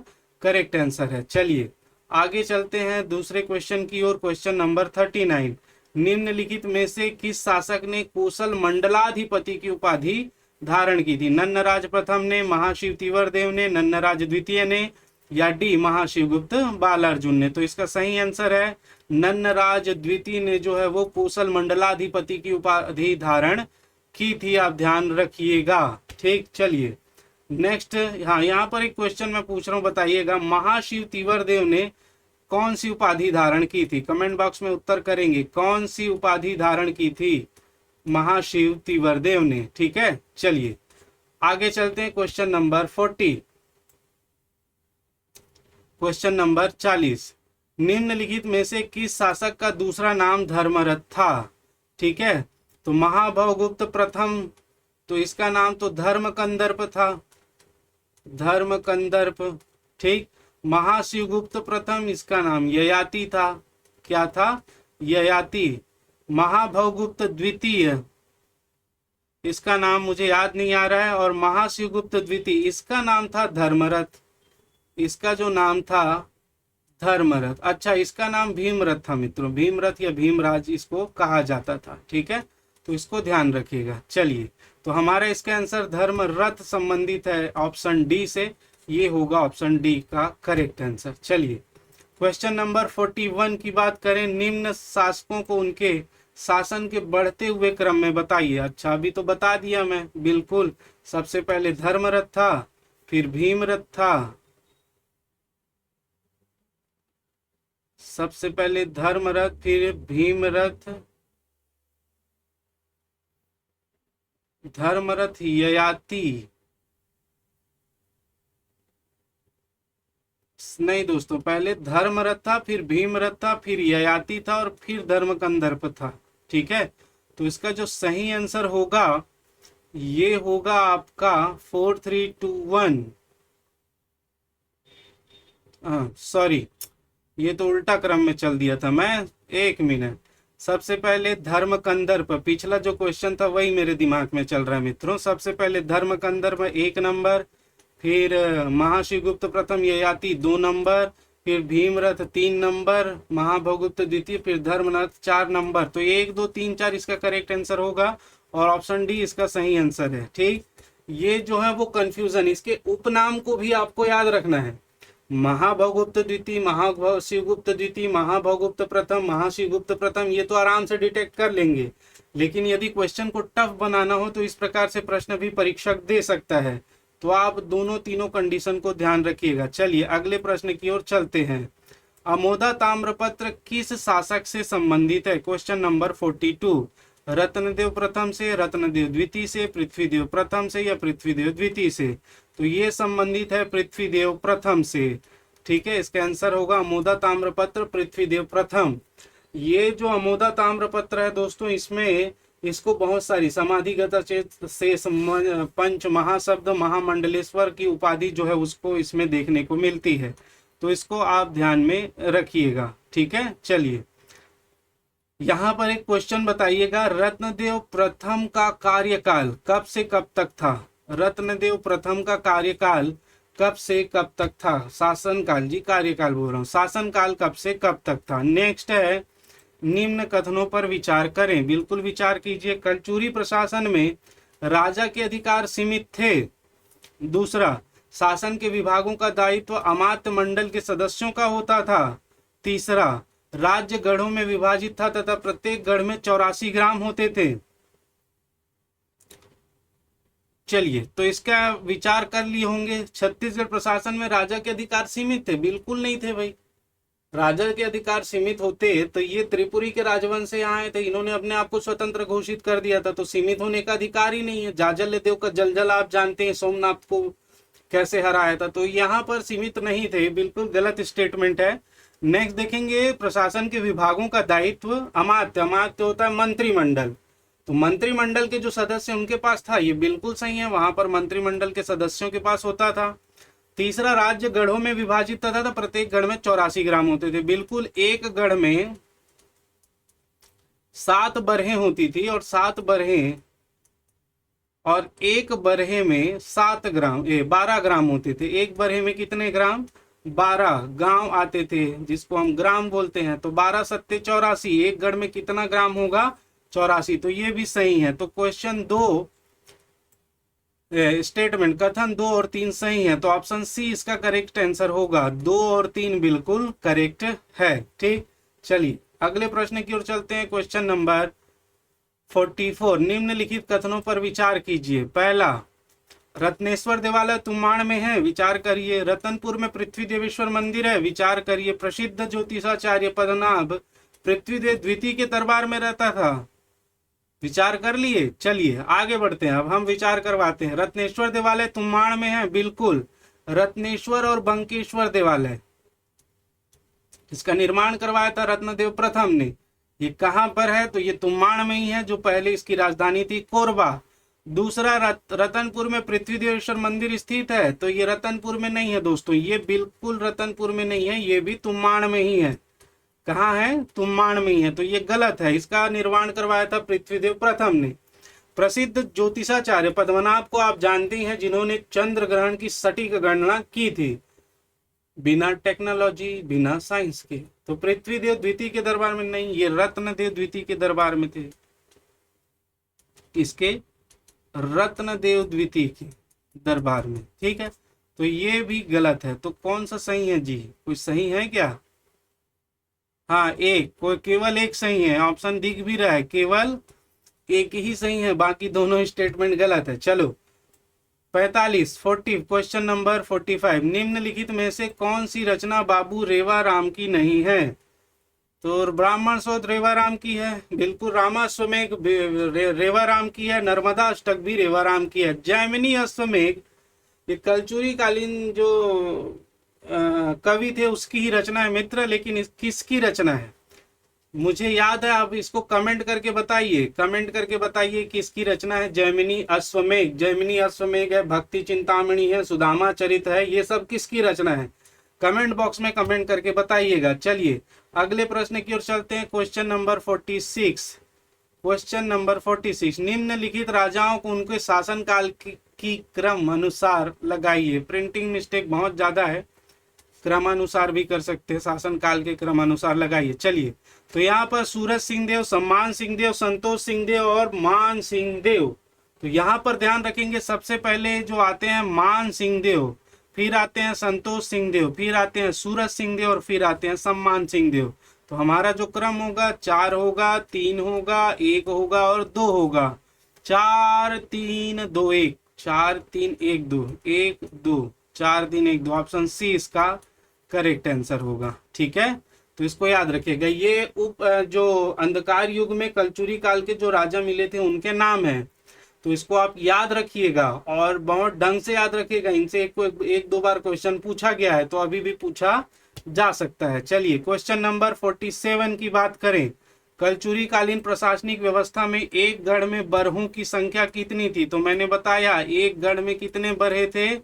करेक्ट आंसर है। चलिए आगे चलते हैं दूसरे क्वेश्चन की ओर। क्वेश्चन नंबर 39, निम्नलिखित में से किस शासक ने कौशल मंडलाधिपति की उपाधि धारण की थी? नन्नराज प्रथम ने, महाशिव तिवरदेव ने, नन्नराज द्वितीय ने, या डी महाशिवगुप्त बालार्जुन ने? तो इसका सही आंसर है नन्नराज द्वितीय ने जो है वो कौशल मंडलाधिपति की उपाधि धारण की थी। आप ध्यान रखिएगा। ठीक, चलिए नेक्स्ट। हाँ, यहाँ पर एक क्वेश्चन मैं पूछ रहा हूँ, बताइएगा महाशिव तिवरदेव ने कौन सी उपाधि धारण की थी? कमेंट बॉक्स में उत्तर करेंगे, कौन सी उपाधि धारण की थी महाशिव तिवरदेव ने? ठीक है, चलिए आगे चलते हैं। क्वेश्चन नंबर 40, क्वेश्चन नंबर 40, निम्नलिखित में से किस शासक का दूसरा नाम धर्मरथ था? ठीक है, तो महाभवगुप्त प्रथम, तो इसका नाम तो धर्मकंदर्प था, धर्मकंदर्प। ठीक, महाशिवगुप्त प्रथम, इसका नाम ययाति था। क्या था? ययाति। महाभवगुप्त द्वितीय, इसका नाम मुझे याद नहीं आ रहा है, और महाशिवगुप्त द्वितीय इसका नाम था धर्मरथ। इसका जो नाम था धर्मरथ। अच्छा, इसका नाम भीमरथ था मित्रों, भीमरथ या भीमराज इसको कहा जाता था। ठीक है, तो इसको ध्यान रखिएगा। चलिए, तो हमारा इसका आंसर धर्मरथ संबंधित है ऑप्शन डी से, ये होगा ऑप्शन डी का करेक्ट आंसर। चलिए क्वेश्चन नंबर 41 की बात करें, निम्न शासकों को उनके शासन के बढ़ते हुए क्रम में बताइए। अच्छा, अभी तो बता दिया मैं, बिल्कुल। सबसे पहले धर्मरथ था, फिर भीमरथ था, सबसे पहले धर्मरथ, फिर भीमरथ, धर्मरथ, ययाति। नहीं दोस्तों, पहले धर्मरथ था, फिर भीमरथ था, फिर ययाति था, और फिर धर्मकंदर्प था। ठीक है, तो इसका जो सही आंसर होगा ये होगा आपका 4321। हाँ सॉरी, ये तो उल्टा क्रम में चल दिया था मैं। एक मिनट, सबसे पहले धर्म कंदर्प, पिछला जो क्वेश्चन था वही मेरे दिमाग में चल रहा है मित्रों। सबसे पहले धर्म कंदर्प 1 नंबर, फिर महाशिवगुप्त प्रथम ययाति 2 नंबर, फिर भीमरथ 3 नंबर, महाभोगुप्त द्वितीय, फिर धर्मनाथ 4 नंबर। तो 1 2 3 4 इसका करेक्ट आंसर होगा और ऑप्शन डी इसका सही आंसर है। ठीक, ये जो है वो कंफ्यूजन, इसके उपनाम को भी आपको याद रखना है। महाभोगुप्त द्वितीय, महाशिवगुप्त द्वितीय, महाभोगुप्त प्रथम, महाशिवगुप्त प्रथम, ये तो आराम से डिटेक्ट कर लेंगे। लेकिन यदि क्वेश्चन को टफ बनाना हो तो इस प्रकार से प्रश्न भी परीक्षक दे सकता है। तो आप दोनों तीनों कंडीशन को ध्यान रखिएगा। चलिए अगले प्रश्न की ओर चलते हैं। अमोदा ताम्रपत्र किस शासक से संबंधित है? Question number 42। रत्नदेव प्रथम से, रत्नदेव द्वितीय से, पृथ्वीदेव प्रथम से या पृथ्वीदेव द्वितीय से? तो ये संबंधित है पृथ्वीदेव प्रथम से। ठीक है, इसका आंसर होगा अमोदा ताम्रपत्र पृथ्वीदेव प्रथम। ये जो अमोदा ताम्रपत्र है दोस्तों, इसमें इसको बहुत सारी समाधिगत से पंच महाशब्द महामंडलेश्वर की उपाधि जो है उसको इसमें देखने को मिलती है। तो इसको आप ध्यान में रखिएगा। ठीक है, चलिए यहाँ पर एक क्वेश्चन बताइएगा, रत्नदेव प्रथम का कार्यकाल कब से कब तक था? रत्नदेव प्रथम का कार्यकाल कब से कब तक था? शासनकाल, जी कार्यकाल बोल रहा हूँ, शासनकाल कब से कब तक था? नेक्स्ट है, निम्न कथनों पर विचार करें। बिल्कुल विचार कीजिए। कलचुरी प्रशासन में राजा के अधिकार सीमित थे। दूसरा, शासन के विभागों का दायित्व अमात्य मंडल के सदस्यों का होता था। तीसरा, राज्य गढ़ों में विभाजित था तथा प्रत्येक गढ़ में 84 ग्राम होते थे। चलिए, तो इसका विचार कर लिए होंगे। छत्तीसगढ़ प्रशासन में राजा के अधिकार सीमित थे? बिल्कुल नहीं थे भाई। राजा के अधिकार सीमित होते तो ये त्रिपुरी के राजवंश से आए थे, इन्होंने अपने आप को स्वतंत्र घोषित कर दिया था, तो सीमित होने का अधिकार ही नहीं है। जाजल्य देव का जलजल आप जानते हैं, सोमनाथ को कैसे हराया था, तो यहाँ पर सीमित नहीं थे। बिल्कुल गलत स्टेटमेंट है। नेक्स्ट देखेंगे, प्रशासन के विभागों का दायित्व अमात्य, अमात्य होता है मंत्रिमंडल, तो मंत्रिमंडल के जो सदस्य उनके पास था, ये बिल्कुल सही है, वहां पर मंत्रिमंडल के सदस्यों के पास होता था। तीसरा, राज्य गढ़ों में विभाजित था, प्रत्येक गढ़ में 84 ग्राम होते थे। बिल्कुल, एक गढ़ में 7 बरहें होती थी और 7 बरहें और एक बरहे में 12 ग्राम होते थे। एक बरहे में कितने ग्राम? 12 गांव आते थे, जिसको हम ग्राम बोलते हैं। तो 12 सत्ते 84, एक गढ़ में कितना ग्राम होगा? 84। तो ये भी सही है। तो क्वेश्चन 2 स्टेटमेंट कथन 2 और 3 सही है, तो ऑप्शन सी इसका करेक्ट आंसर होगा। 2 और 3 बिल्कुल करेक्ट है। ठीक, चलिए अगले प्रश्न की ओर चलते हैं। क्वेश्चन नंबर 44, निम्नलिखित कथनों पर विचार कीजिए। पहला, रत्नेश्वर देवालय तुम्बाड़ में है, विचार करिए। रतनपुर में पृथ्वी देवेश्वर मंदिर है, विचार करिए। प्रसिद्ध ज्योतिषाचार्य पद्मनाभ पृथ्वीदेव द्वितीय के दरबार में रहता था, विचार कर लिए। चलिए आगे बढ़ते हैं, अब हम विचार करवाते हैं। रत्नेश्वर देवालय तुम्बाड़ में है, बिल्कुल। रत्नेश्वर और बंकेश्वर देवालय, इसका निर्माण करवाया था रत्नदेव प्रथम ने। ये कहां पर है? तो ये तुम्बाड़ में ही है, जो पहले इसकी राजधानी थी कोरबा। दूसरा, रतनपुर में पृथ्वी देवेश्वर मंदिर स्थित है, तो ये रतनपुर में नहीं है दोस्तों, ये बिल्कुल रतनपुर में नहीं है, ये भी तुम्बाड़ में ही है। कहाँ है? तुम्बाड़ में ही है, तो ये गलत है। इसका निर्माण करवाया था पृथ्वीदेव प्रथम ने। प्रसिद्ध ज्योतिषाचार्य पद्मनाभ को आप जानते हैं, जिन्होंने चंद्र ग्रहण की सटीक गणना की थी, बिना टेक्नोलॉजी बिना साइंस के। तो पृथ्वीदेव द्वितीय के दरबार में नहीं, ये रत्नदेव द्वितीय के दरबार में थे। इसके रत्नदेव द्वितीय के दरबार में। ठीक है, तो ये भी गलत है। तो कौन सा सही है जी? कुछ सही है क्या? हाँ, एक, कोई केवल एक सही है। ऑप्शन दिख भी रहा है, केवल एक ही सही है, बाकी दोनों स्टेटमेंट गलत है। चलो 40 क्वेश्चन नंबर 45, निम्नलिखित में से कौन सी रचना बाबू रेवाराम की नहीं है? तो ब्राह्मण शोध रेवाराम की है, बिल्कुल। रामाश्वमेघ रेवाराम की है। नर्मदा अष्टक भी रेवाराम की है। जैमिनी अश्वमेघ ये कलचुरी कालीन जो कवि थे उसकी ही रचना है मित्र, लेकिन किसकी रचना है? मुझे याद है, आप इसको कमेंट करके बताइए, कमेंट करके बताइए कि इसकी रचना है जैमिनी अश्वमेघ। जैमिनी अश्वमेघ है, भक्ति चिंतामणि है, सुदामा चरित है, ये सब किसकी रचना है? कमेंट बॉक्स में कमेंट करके बताइएगा। चलिए अगले प्रश्न की ओर चलते हैं। Question number 46। क्वेश्चन नंबर 46, निम्नलिखित राजाओं को उनके शासनकाल की क्रम अनुसार लगाइए। प्रिंटिंग मिस्टेक बहुत ज्यादा है, क्रमानुसार भी कर सकते हैं, शासनकाल के क्रमानुसार लगाइए। चलिए तो यहाँ पर सूरज सिंह देव, सम्मान सिंह देव, संतोष सिंह देव और मान सिंह देव। तो यहाँ पर ध्यान रखेंगे, सबसे पहले जो आते हैं मान सिंह देव, फिर आते हैं संतोष सिंह देव, फिर आते हैं सूरज सिंह देव और फिर आते हैं सम्मान सिंह देव। तो हमारा जो क्रम होगा 4 होगा, 3 होगा, 1 होगा और 2 होगा। 4 3 2 1, 4 3 1 2, 1 2, 4 3 1 2, ऑप्शन सी इसका करेक्ट आंसर होगा। ठीक है, तो इसको याद रखिएगा। ये जो अंधकार युग में कलचुरी काल के जो राजा मिले थे उनके नाम है, तो इसको आप याद रखिएगा और बहुत ढंग से याद रखिएगा। इनसे एक दो बार क्वेश्चन पूछा गया है, तो अभी भी पूछा जा सकता है। चलिए क्वेश्चन नंबर 47 की बात करें। कलचुरी कालीन प्रशासनिक व्यवस्था में एक गढ़ में बरहों की संख्या कितनी थी? तो मैंने बताया एक गढ़ में कितने बरहे थे?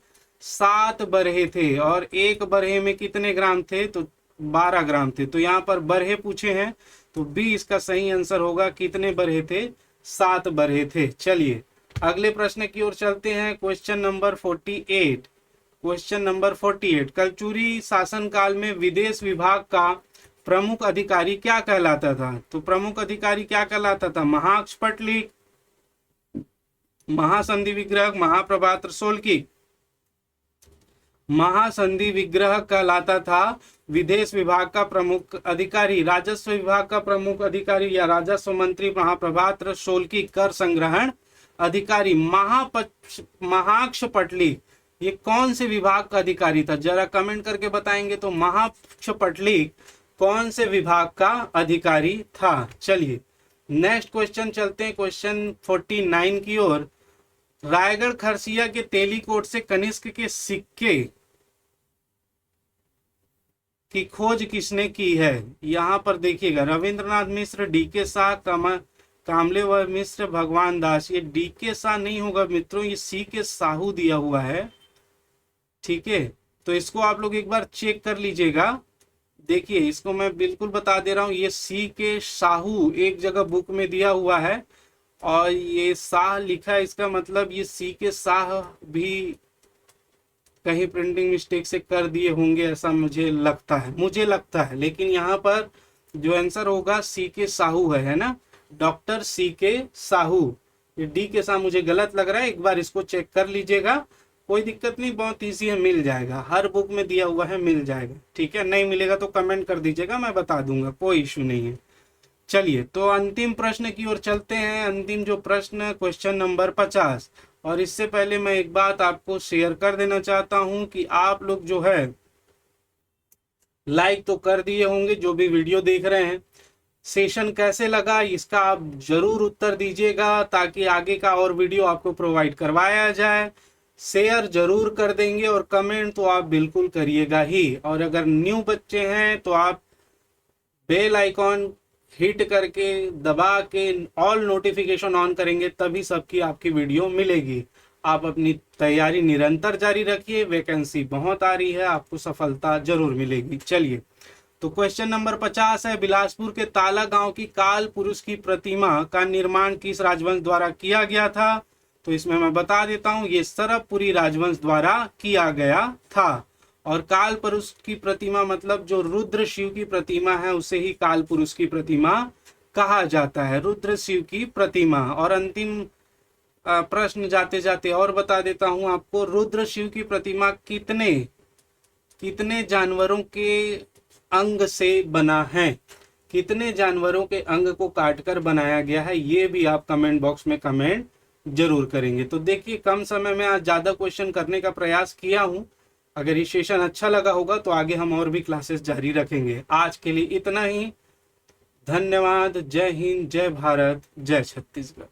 7 बरहे थे। और एक बरहे में कितने ग्राम थे? तो 12 ग्राम थे। तो यहाँ पर बरहे पूछे हैं, तो बी इसका सही आंसर होगा। कितने बरहे थे? 7 बरहे थे। चलिए अगले प्रश्न की ओर चलते हैं। Question number 48। Question number 48, Kalachuri शासनकाल में विदेश विभाग का प्रमुख अधिकारी क्या कहलाता था? तो प्रमुख अधिकारी क्या कहलाता था? महाक्षपटलिक, महासंधि विग्रह, महाप्रभात सोलकी। महासंधि विग्रह कहलाता था विदेश विभाग का प्रमुख अधिकारी। राजस्व विभाग का प्रमुख अधिकारी या राजस्व मंत्री महाप्रभात सोलकी कर संग्रहण अधिकारी। महाक्षपटलिक ये कौन से विभाग का अधिकारी था? जरा कमेंट करके बताएंगे तो महाक्षपटलिक कौन से विभाग का अधिकारी था। चलिए नेक्स्ट क्वेश्चन चलते हैं, क्वेश्चन 49 की ओर। रायगढ़ खरसिया के तेलीकोट से कनिष्क के सिक्के की खोज किसने की है? यहां पर देखिएगा, रविंद्रनाथ मिश्र, डीके शाह, कामलेवर मिश्र, भगवान दास। ये डीके शाह नहीं होगा मित्रों, ये सी के साहू दिया हुआ है। ठीक है, तो इसको आप लोग एक बार चेक कर लीजिएगा। देखिए इसको मैं बिल्कुल बता दे रहा हूं, ये सी के साहू एक जगह बुक में दिया हुआ है और ये शाह लिखा है, इसका मतलब ये सी के शाह भी कहीं प्रिंटिंग मिस्टेक से कर दिए होंगे, ऐसा मुझे लगता है। लेकिन यहाँ पर जो आंसर होगा सी के साहू है ना, डॉक्टर सी के साहू। ये डी के साथ मुझे गलत लग रहा है, एक बार इसको चेक कर लीजिएगा। कोई दिक्कत नहीं, बहुत ईजी है, मिल जाएगा, हर बुक में दिया हुआ है, मिल जाएगा। ठीक है, नहीं मिलेगा तो कमेंट कर दीजिएगा, मैं बता दूंगा, कोई इशू नहीं है। चलिए तो अंतिम प्रश्न की ओर चलते हैं। अंतिम जो प्रश्न, क्वेश्चन नंबर 50। और इससे पहले मैं एक बात आपको शेयर कर देना चाहता हूं कि आप लोग जो है लाइक तो कर दिए होंगे जो भी वीडियो देख रहे हैं। सेशन कैसे लगा इसका आप जरूर उत्तर दीजिएगा, ताकि आगे का और वीडियो आपको प्रोवाइड करवाया जाए। शेयर जरूर कर देंगे और कमेंट तो आप बिल्कुल करिएगा ही। और अगर न्यू बच्चे हैं तो आप बेल आइकॉन हिट करके दबा के ऑल नोटिफिकेशन ऑन करेंगे, तभी सबकी आपकी वीडियो मिलेगी। आप अपनी तैयारी निरंतर जारी रखिए, वैकेंसी बहुत आ रही है, आपको सफलता जरूर मिलेगी। चलिए तो क्वेश्चन नंबर 50 है, बिलासपुर के ताला गांव की काल पुरुष की प्रतिमा का निर्माण किस राजवंश द्वारा किया गया था? तो इसमें मैं बता देता हूं, ये सरबपुरी राजवंश द्वारा किया गया था। और काल पुरुष की प्रतिमा मतलब जो रुद्र शिव की प्रतिमा है उसे ही काल पुरुष की प्रतिमा कहा जाता है, रुद्र शिव की प्रतिमा। और अंतिम प्रश्न जाते जाते और बता देता हूं आपको, रुद्र शिव की प्रतिमा कितने जानवरों के अंग से बना है? कितने जानवरों के अंग को काटकर बनाया गया है, ये भी आप कमेंट बॉक्स में कमेंट जरूर करेंगे। तो देखिए कम समय में आज ज्यादा क्वेश्चन करने का प्रयास किया हूं। अगर ये सेशन अच्छा लगा होगा तो आगे हम और भी क्लासेस जारी रखेंगे। आज के लिए इतना ही। धन्यवाद। जय हिंद, जय भारत, जय छत्तीसगढ़।